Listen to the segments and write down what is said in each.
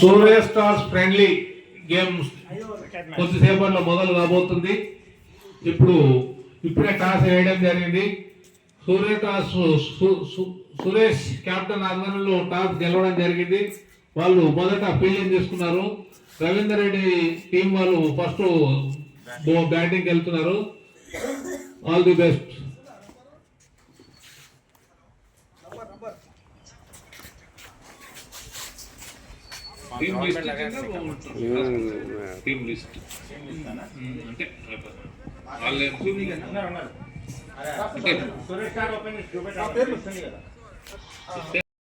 సూర్య stars friendly game కొద్దిసేపట్లో మొదలు కాబోతుంది. ఇప్పుడే టాస్ వేయడం జరిగింది. సురేష్ కెప్టెన్ ఆధ్వర్యంలో టాస్ గెలవడం జరిగింది. వాళ్ళు మొదట ఫీల్డింగ్ చేసుకున్నారు. రవీందర్ రెడ్డి టీం వాళ్ళు ఫస్ట్ బ్యాటింగ్ వెళ్తున్నారు. All the best. Team list అంటే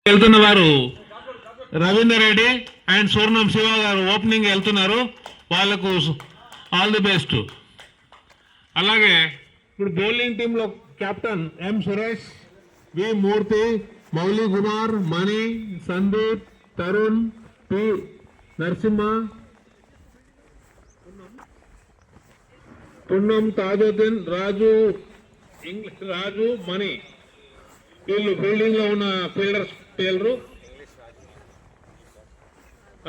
వెళ్తున్న వారు రవీందర్ రెడ్డి అండ్ సూర్ణం శివ గారు ఓపెనింగ్ వెళ్తున్నారు. వాళ్ళకు ఆల్ ది బెస్ట్. అలాగే ఇప్పుడు బౌలింగ్ టీంలో కెప్టెన్ ఎం సురేష్, వి మూర్తి, మౌలి కుమార్, మణి, సందీప్, తరుణ్, పి నరసింహ, పున్నం, తాజుద్దీన్, రాజు, మణి వీళ్ళు ఫీల్డింగ్ లో ఉన్న ఫీల్డర్స్ పేర్లు.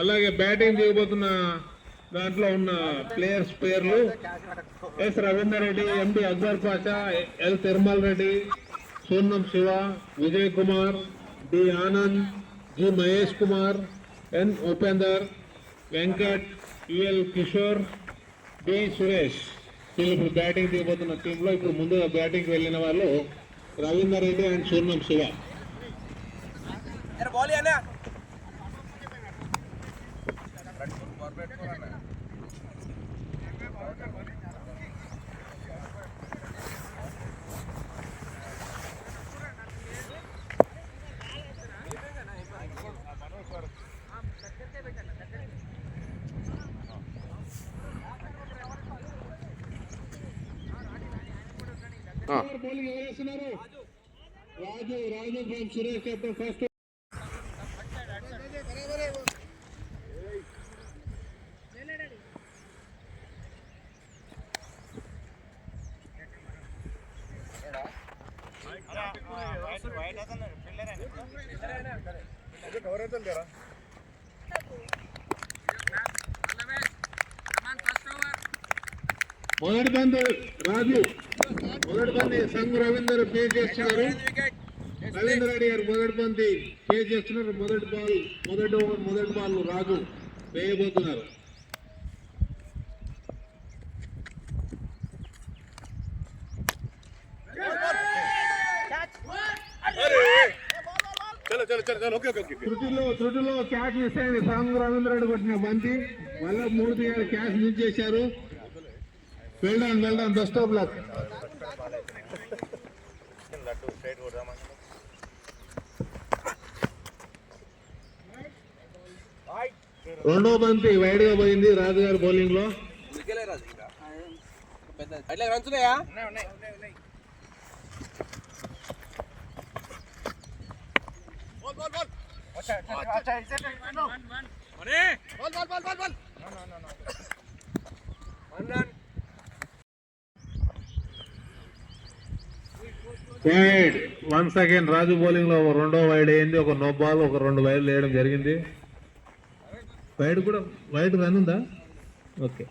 అలాగే బ్యాటింగ్ చేయబోతున్న దాంట్లో ఉన్న ప్లేయర్స్ పేర్లు: S Ravinder Reddy, MD Akbar Pasha, L Tirumal Reddy, Surnam Shiva, Vijay Kumar, D Anand, G Mahesh Kumar, N Upender, Venkat, UL Kishore, D Suresh. వీళ్ళు ఇప్పుడు బ్యాటింగ్ దిగబోతున్న టీంలో ఇప్పుడు ముందుగా బ్యాటింగ్ వెళ్ళిన వాళ్ళు రవీందర్ రెడ్డి అండ్ సూర్ణం శివ. బౌలింగ్ ఎవరు వేస్తున్నారు? రాజు ఫ్రమ్ సురేష్ కెప్టెన్ ఫస్ట్. మొదటి బంతి రాజు, మొదటి బంతి సంఘ్ రవీందర్ పే చేస్తున్నారు. రవీందర్ రెడ్డి గారు మొదటి బంతి పే చేస్తున్నారు. మొదటి బాల్ రాజు వేయబోతున్నారు. త్రుటిలో క్యాచ్ మిస్ అయింది. సంఘ్ రవీందర్ రెడ్డి కొట్టిన బంతి వల్ల మూర్తి గారు క్యాచ్ మిస్ చేశారు. Well done best of luck. రెండో బంతి వైడ్ గా పోయింది రాజు గారు బౌలింగ్ లో. వైడ్ వన్స్ అగైన్ రాజు బౌలింగ్ లో రెండో వైడ్ అయింది. ఒక నో బాల్, ఒక 2 వైడ్లు వేయడం జరిగింది. వైడ్ రన్ ఉందా? ఓకే.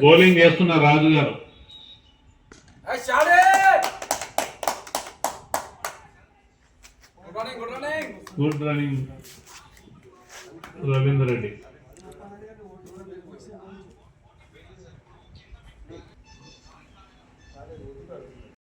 బౌలింగ్ చేస్తున్న రాజు గారు. Good running Ravinder Reddy.